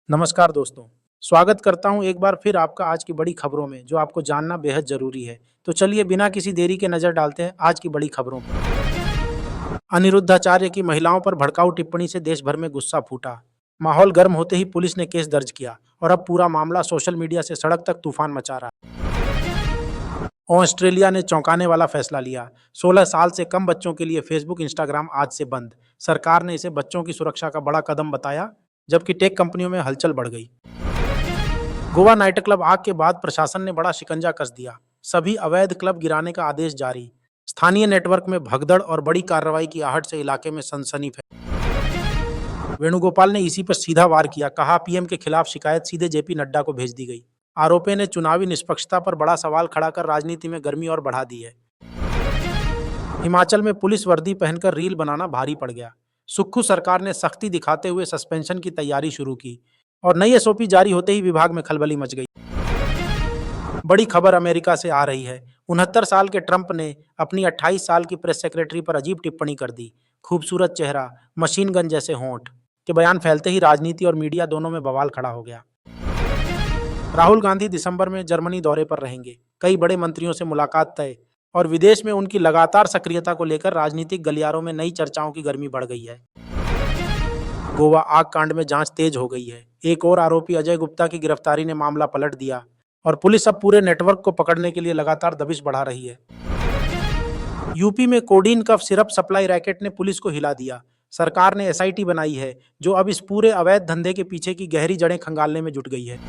नमस्कार दोस्तों, स्वागत करता हूं एक बार फिर आपका आज की बड़ी खबरों में जो आपको जानना बेहद जरूरी है। तो चलिए बिना किसी देरी के नजर डालते हैं आज की बड़ी खबरों पर। अनिरुद्धाचार्य की महिलाओं पर भड़काऊ टिप्पणी से देश भर में गुस्सा फूटा। माहौल गर्म होते ही पुलिस ने केस दर्ज किया और अब पूरा मामला सोशल मीडिया से सड़क तक तूफान मचा रहा है। ऑस्ट्रेलिया ने चौंकाने वाला फैसला लिया। 16 साल से कम बच्चों के लिए फेसबुक इंस्टाग्राम आज से बंद। सरकार ने इसे बच्चों की सुरक्षा का बड़ा कदम बताया, जबकि टेक कंपनियों में हलचल बढ़ गई। गोवा नाइट क्लब आग के बाद प्रशासन ने बड़ा शिकंजा कस दिया। सभी अवैध क्लब गिराने का आदेश जारी। स्थानीय नेटवर्क में भगदड़ और बड़ी कार्रवाई की आहट से इलाके में सनसनी फैली। वेणुगोपाल ने इसी पर सीधा वार किया, कहा पीएम के खिलाफ शिकायत सीधे जेपी नड्डा को भेज दी गई। आरोपी ने चुनावी निष्पक्षता पर बड़ा सवाल खड़ा कर राजनीति में गर्मी और बढ़ा दी है। हिमाचल में पुलिस वर्दी पहनकर रील बनाना भारी पड़ गया। सुक्खू सरकार ने सख्ती दिखाते हुए सस्पेंशन की तैयारी शुरू की और नई एसओपी जारी होते ही विभाग में खलबली मच गई। बड़ी खबर अमेरिका से आ रही है। 69 साल के ट्रंप ने अपनी 28 साल की प्रेस सेक्रेटरी पर अजीब टिप्पणी कर दी। खूबसूरत चेहरा, मशीन गन जैसे होंठ के बयान फैलते ही राजनीति और मीडिया दोनों में बवाल खड़ा हो गया। राहुल गांधी दिसंबर में जर्मनी दौरे पर रहेंगे। कई बड़े मंत्रियों से मुलाकात तय और विदेश में उनकी लगातार सक्रियता को लेकर राजनीतिक गलियारों में नई चर्चाओं की गर्मी बढ़ गई है। गोवा आग कांड में जांच तेज हो गई है। एक और आरोपी अजय गुप्ता की गिरफ्तारी ने मामला पलट दिया और पुलिस अब पूरे नेटवर्क को पकड़ने के लिए लगातार दबिश बढ़ा रही है। यूपी में codeine cough syrup supply racket ने पुलिस को हिला दिया। सरकार ने एसआईटी बनाई है जो अब इस पूरे अवैध धंधे के पीछे की गहरी जड़ें खंगालने में जुट गई है।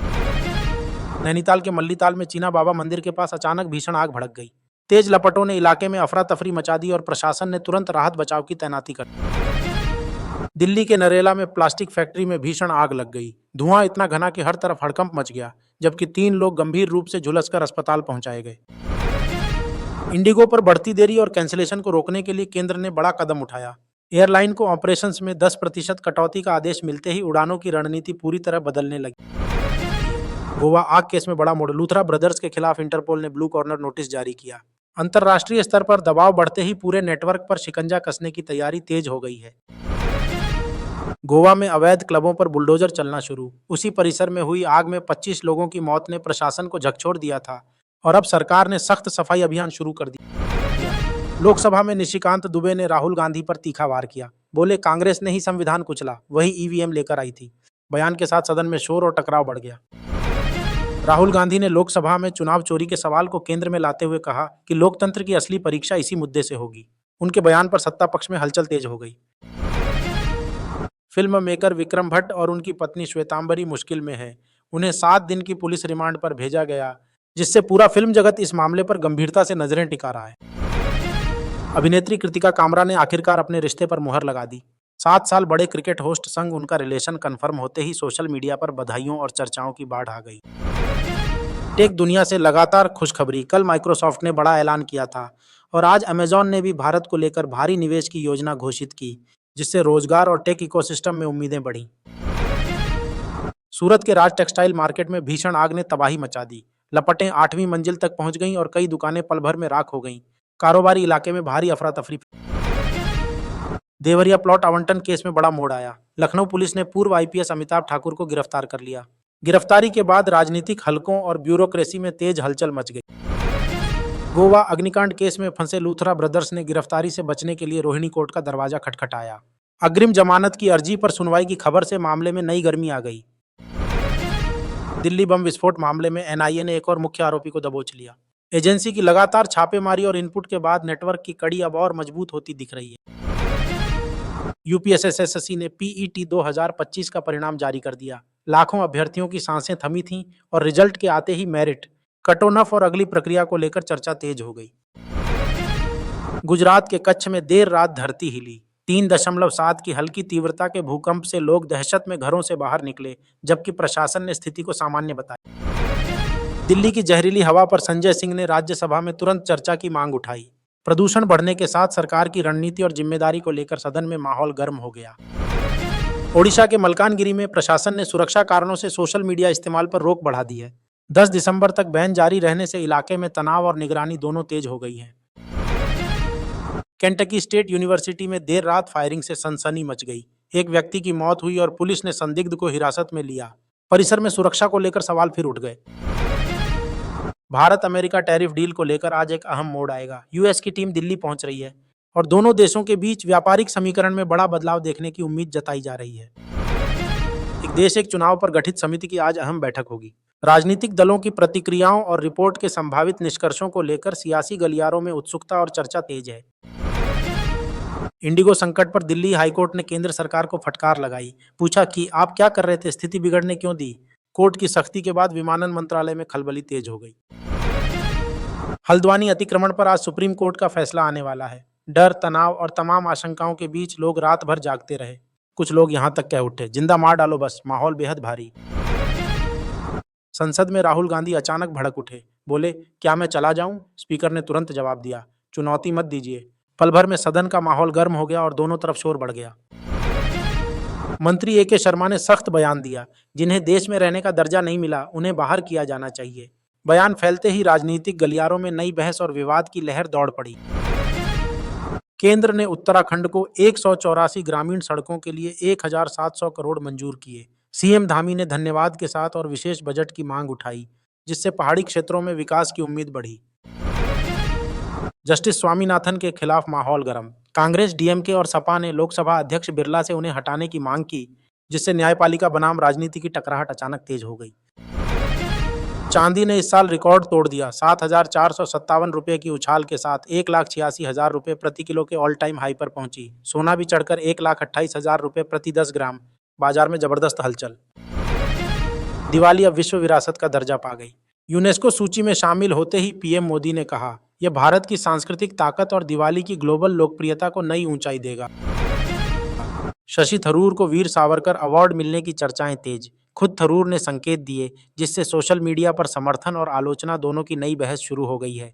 नैनीताल के मल्लीताल में चीना बाबा मंदिर के पास अचानक भीषण आग भड़क गई। तेज लपटों ने इलाके में अफरा तफरी मचा दी और प्रशासन ने तुरंत राहत बचाव की तैनाती कर दी। दिल्ली के नरेला में प्लास्टिक फैक्ट्री में भीषण आग लग गई। धुआं इतना घना कि हर तरफ हड़कंप मच गया, जबकि 3 लोग गंभीर रूप से झुलसकर अस्पताल पहुंचाए गए। इंडिगो पर बढ़ती देरी और कैंसिलेशन को रोकने के लिए केंद्र ने बड़ा कदम उठाया। एयरलाइन को ऑपरेशंस में 10% कटौती का आदेश मिलते ही उड़ानों की रणनीति पूरी तरह बदलने लगी। गोवा आग केस में बड़ा मोड़। लूथरा ब्रदर्स के खिलाफ इंटरपोल ने ब्लू कॉर्नर नोटिस जारी किया। अंतर्राष्ट्रीय स्तर पर दबाव बढ़ते ही पूरे नेटवर्क पर शिकंजा कसने की तैयारी तेज हो गई है। गोवा में अवैध क्लबों पर बुलडोजर चलना शुरू। उसी परिसर में हुई आग में 25 लोगों की मौत ने प्रशासन को झकझोर दिया था और अब सरकार ने सख्त सफाई अभियान शुरू कर दिया। लोकसभा में निशिकांत दुबे ने राहुल गांधी पर तीखा वार किया। बोले कांग्रेस ने ही संविधान कुचला, वही ईवीएम लेकर आई थी। बयान के साथ सदन में शोर और टकराव बढ़ गया। राहुल गांधी ने लोकसभा में चुनाव चोरी के सवाल को केंद्र में लाते हुए कहा कि लोकतंत्र की असली परीक्षा इसी मुद्दे से होगी। उनके बयान पर सत्ता पक्ष में हलचल तेज हो गई। फिल्म मेकर विक्रम भट्ट और उनकी पत्नी श्वेतांबरी मुश्किल में है। उन्हें 7 दिन की पुलिस रिमांड पर भेजा गया, जिससे पूरा फिल्म जगत इस मामले पर गंभीरता से नजरें टिका रहा है। अभिनेत्री कृतिका कामरा ने आखिरकार अपने रिश्ते पर मुहर लगा दी। 7 साल बड़े क्रिकेट होस्ट संग उनका रिलेशन कंफर्म होते ही सोशल मीडिया पर बधाइयों और चर्चाओं की बाढ़ आ गई। टेक दुनिया से लगातार खुशखबरी। कल माइक्रोसॉफ्ट ने बड़ा ऐलान किया था और आज अमेजॉन ने भी भारत को लेकर भारी निवेश की योजना घोषित की, जिससे रोजगार और टेक इकोसिस्टम में उम्मीदें बढ़ी। सूरत के राज टेक्सटाइल मार्केट में भीषण आग ने तबाही मचा दी। लपटें 8वीं मंजिल तक पहुंच गईं और कई दुकानें पल भर में राख हो गईं। कारोबारी इलाके में भारी अफरा तफरी। देवरिया प्लॉट आवंटन केस में बड़ा मोड़ आया। लखनऊ पुलिस ने पूर्व आईपीएस अमिताभ ठाकुर को गिरफ्तार कर लिया। गिरफ्तारी के बाद राजनीतिक हलकों और ब्यूरोक्रेसी में तेज हलचल मच गई। गोवा अग्निकांड केस में फंसे लूथरा ब्रदर्स ने गिरफ्तारी से बचने के लिए रोहिणी कोर्ट का दरवाजा खटखटाया। अग्रिम जमानत की अर्जी पर सुनवाई की खबर से मामले में नई गर्मी आ गई। दिल्ली बम विस्फोट मामले में एनआईए ने एक और मुख्य आरोपी को दबोच लिया। एजेंसी की लगातार छापेमारी और इनपुट के बाद नेटवर्क की कड़ी अब और मजबूत होती दिख रही है। यूपीएसएसएससी ने पीईटी 2025 का परिणाम जारी कर दिया। लाखों अभ्यर्थियों की सांसें थमी थीं और रिजल्ट के आते ही मेरिट, कटऑफ और अगली प्रक्रिया को लेकर चर्चा तेज हो गई। गुजरात के कच्छ में देर रात धरती हिली। 3.7 की हल्की तीव्रता के भूकंप से लोग दहशत में घरों से बाहर निकले, जबकि प्रशासन ने स्थिति को सामान्य बताया। दिल्ली की जहरीली हवा पर संजय सिंह ने राज्यसभा में तुरंत चर्चा की मांग उठाई। प्रदूषण बढ़ने के साथ सरकार की रणनीति और जिम्मेदारी को लेकर सदन में माहौल गर्म हो गया। ओडिशा के मलकानगिरी में प्रशासन ने सुरक्षा कारणों से सोशल मीडिया इस्तेमाल पर रोक बढ़ा दी है। 10 दिसंबर तक बैन जारी रहने से इलाके में तनाव और निगरानी दोनों तेज हो गई है। केंटकी स्टेट यूनिवर्सिटी में देर रात फायरिंग से सनसनी मच गई। एक व्यक्ति की मौत हुई और पुलिस ने संदिग्ध को हिरासत में लिया। परिसर में सुरक्षा को लेकर सवाल फिर उठ गए। भारत अमेरिका टैरिफ डील को लेकर आज एक अहम मोड़ आएगा। यूएस की टीम दिल्ली पहुंच रही है और दोनों देशों के बीच व्यापारिक समीकरण में बड़ा बदलाव देखने की उम्मीद जताई जा रही है। एक देश एक चुनाव पर गठित समिति की आज अहम बैठक होगी। राजनीतिक दलों की प्रतिक्रियाओं और रिपोर्ट के संभावित निष्कर्षों को लेकर सियासी गलियारों में उत्सुकता और चर्चा तेज है। इंडिगो संकट पर दिल्ली हाईकोर्ट ने केंद्र सरकार को फटकार लगाई। पूछा कि आप क्या कर रहे थे, स्थिति बिगड़ने क्यों दी? कोर्ट की सख्ती के बाद विमानन मंत्रालय में खलबली तेज हो गई। हल्द्वानी अतिक्रमण पर आज सुप्रीम कोर्ट का फैसला आने वाला है। डर, तनाव और तमाम आशंकाओं के बीच लोग रात भर जागते रहे। कुछ लोग यहां तक कह उठे, जिंदा मार डालो बस, माहौल बेहद भारी। संसद में राहुल गांधी अचानक भड़क उठे, बोले क्या मैं चला जाऊं? स्पीकर ने तुरंत जवाब दिया, चुनौती मत दीजिए। पल भर में सदन का माहौल गर्म हो गया और दोनों तरफ शोर बढ़ गया। मंत्री ए के शर्मा ने सख्त बयान दिया, जिन्हें देश में रहने का दर्जा नहीं मिला उन्हें बाहर किया जाना चाहिए। बयान फैलते ही राजनीतिक गलियारों में नई बहस और विवाद की लहर दौड़ पड़ी। केंद्र ने उत्तराखंड को 184 ग्रामीण सड़कों के लिए 1700 करोड़ मंजूर किए। सीएम धामी ने धन्यवाद के साथ और विशेष बजट की मांग उठाई, जिससे पहाड़ी क्षेत्रों में विकास की उम्मीद बढ़ी। जस्टिस स्वामीनाथन के खिलाफ माहौल गर्म। कांग्रेस, डीएमके और सपा ने लोकसभा अध्यक्ष बिरला से उन्हें हटाने की मांग की, जिससे न्यायपालिका बनाम राजनीति की टकराहट अचानक तेज हो गई। चांदी ने इस साल रिकॉर्ड तोड़ दिया। 7,457 रुपये की उछाल के साथ 1,86,000 रुपये प्रति किलो के ऑल टाइम हाई पर पहुंची। सोना भी चढ़कर 1,28,000 रुपये प्रति 10 ग्राम। बाजार में जबरदस्त हलचल। दिवाली अब विश्व विरासत का दर्जा पा गई। यूनेस्को सूची में शामिल होते ही पीएम मोदी ने कहा, यह भारत की सांस्कृतिक ताकत और दिवाली की ग्लोबल लोकप्रियता को नई ऊंचाई देगा। शशि थरूर को वीर सावरकर अवार्ड मिलने की चर्चाएं तेज। खुद थरूर ने संकेत दिए, जिससे सोशल मीडिया पर समर्थन और आलोचना दोनों की नई बहस शुरू हो गई है।